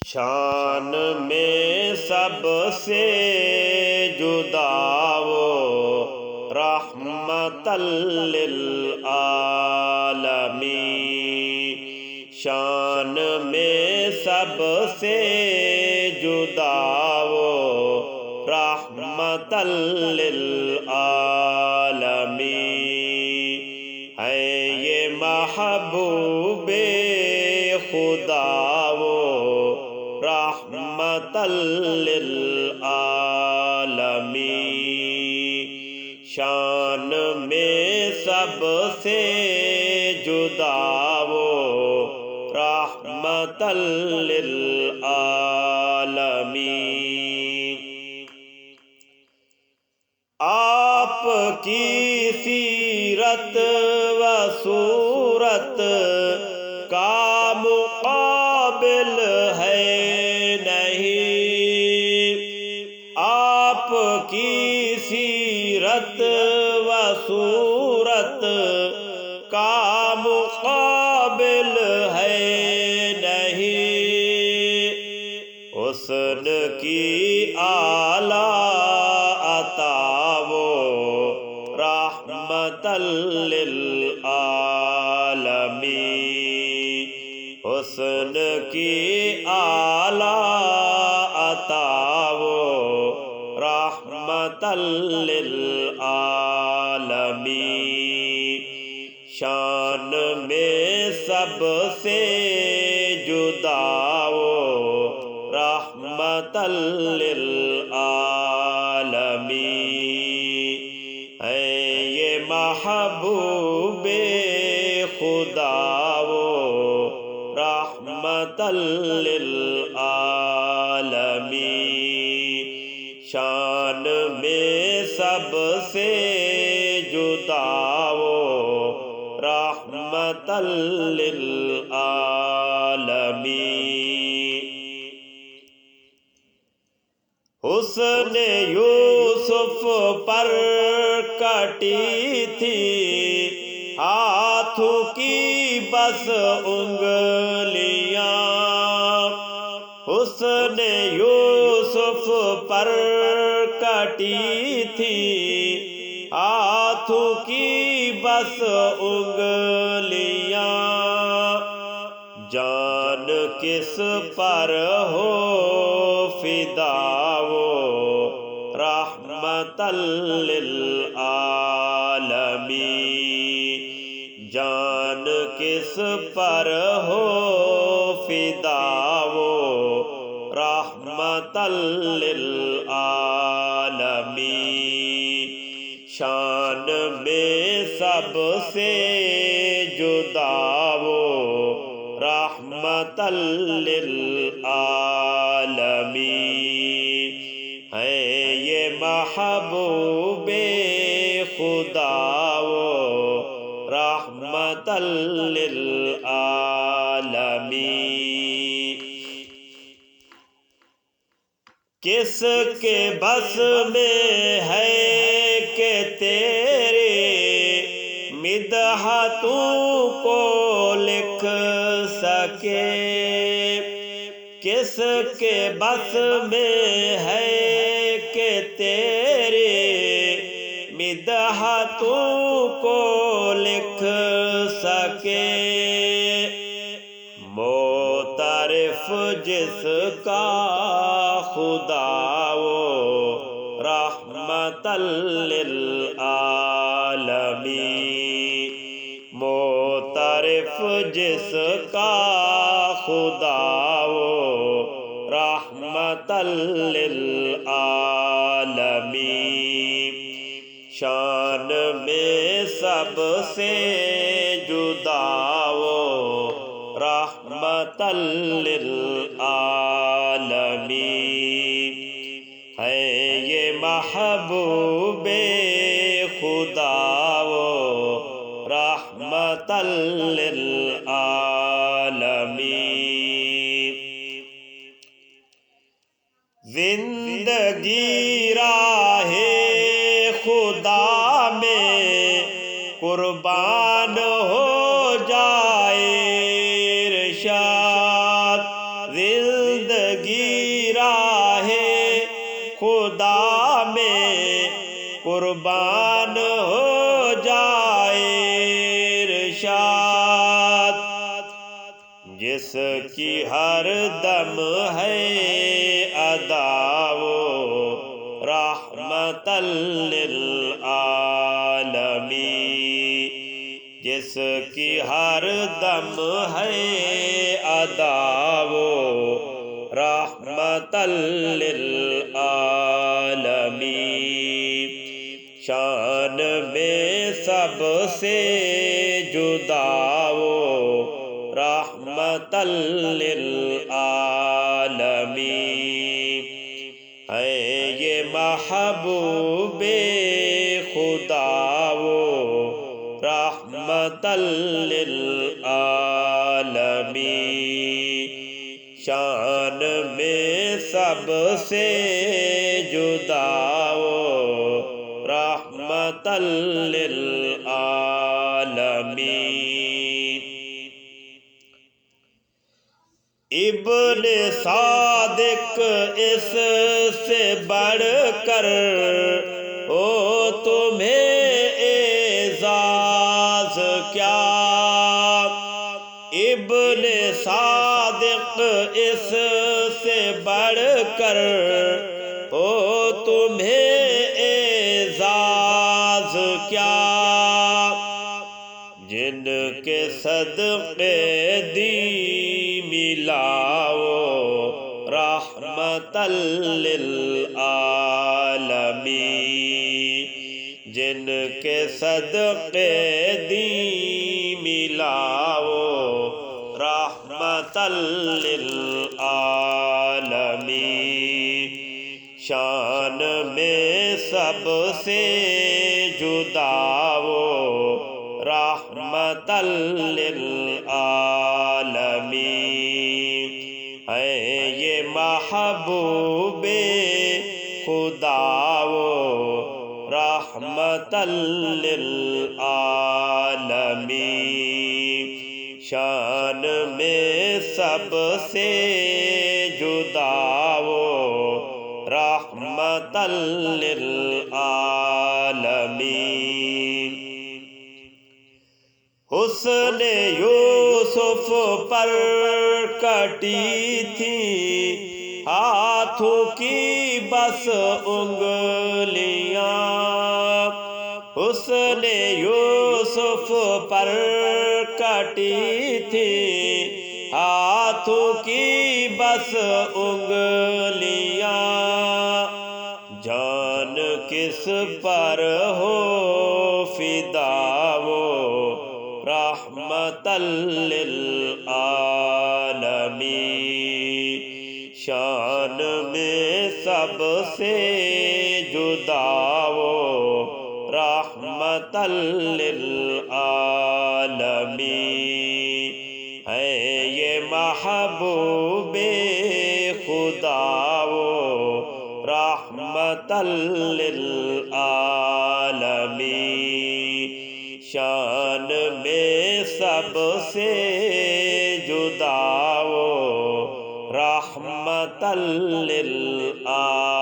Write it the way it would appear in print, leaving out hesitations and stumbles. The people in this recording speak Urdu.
شان میں سب سے جدا وہ رحمت للعالمین، شان میں سب سے جدا وہ رحمت للعالمین ہے یہ محبوب خدا وہ رحمت للعالمین، شان میں سب سے جدا وہ رحمت للعالمین۔ آپ کی سیرت و صورت کا مقابل ہے نہیں، آپ کی سیرت و صورت کا مقابل ہے نہیں، حسن کی اعلیٰ عطا وہ رحمت للعالمین، حسن کی اعلیٰ عطا وہ رحمت للعالمین، شان میں سب سے جدا وہ رحمت للعالمین ہے یہ محبوب خدا وہ رحمت للعالمین، شان میں سب سے جدا وہ رحمت للعالمین۔ حسن یوسف پر کٹی تھی ہاتھوں کی بس انگلیاں، حسن یوسف پر کٹی تھی ہاتھوں کی بس انگلیاں، جان کس پر ہو فدا وہ رحمت للعالمین، جان کس پر ہو فدا وہ رحمت للعالمین، شان میں سب سے جدا وہ رحمت للعالمین ہے یہ محبوب خدا وہ رحمت للعالمین۔ کس کے بس میں ہے کہ تیرے مدحتوں کو لکھ سکے، کس کے بس میں ہے کہ تیرے مدحتوں کو لکھ سکے، معترف جس کا خدا وہ رحمت للعالمین، معترف جس کا خدا وہ رحمت للعالمین، شان میں سب سے جدا وہ رحمت للعالمین ہے یہ محبوب خدا وہ رحمت للعالمین۔ زندگی راہ خدا میں قربان ہو جائے ارشاد، زندگی راہ خدا میں قربان ہو جائے ارشاد، جس کی ہر دم ہے ادا وہ رحمت للعالمین، جس کی ہر دم ہے ادا وہ رحمت للعالمین، شان میں سب سے جدا وہ رحمت للعالمین ہے، یہ محبوب خدا وہ رحمت للعالمین، شان میں سب سے جدا وہ رحمت للعالمین۔ ابن صادق اس سے بڑھ کر او تمہیں اعزاز کیا، ابن صادق اس سے بڑھ کر او تمہیں اعزاز کیا، جن کے صدقے دی ملا وہ رحمت للعالمین، جن کے صدقے دی ملا وہ رحمت للعالمین، شان میں سب سے جدا وہ رحمت للعالمین ہے، یہ محبوب خدا وہ رحمت للعالمین، شان میں سب سے جدا وہ رحمت للعالمین۔ حسن یوسف پر کٹی تھی ہاتھوں کی بس انگلیاں، حسن یوسف پر کٹی تھی ہاتھوں کی بس انگلیاں، جان کس پر ہو فدا وہ رحمت للعالمین، شان میں سب سے جدا وہ رحمت للعالمین ہے، یہ محبوب خدا وہ رحمت للعالمین، شان میں سب سے جدا وہ رحمت للعالمین۔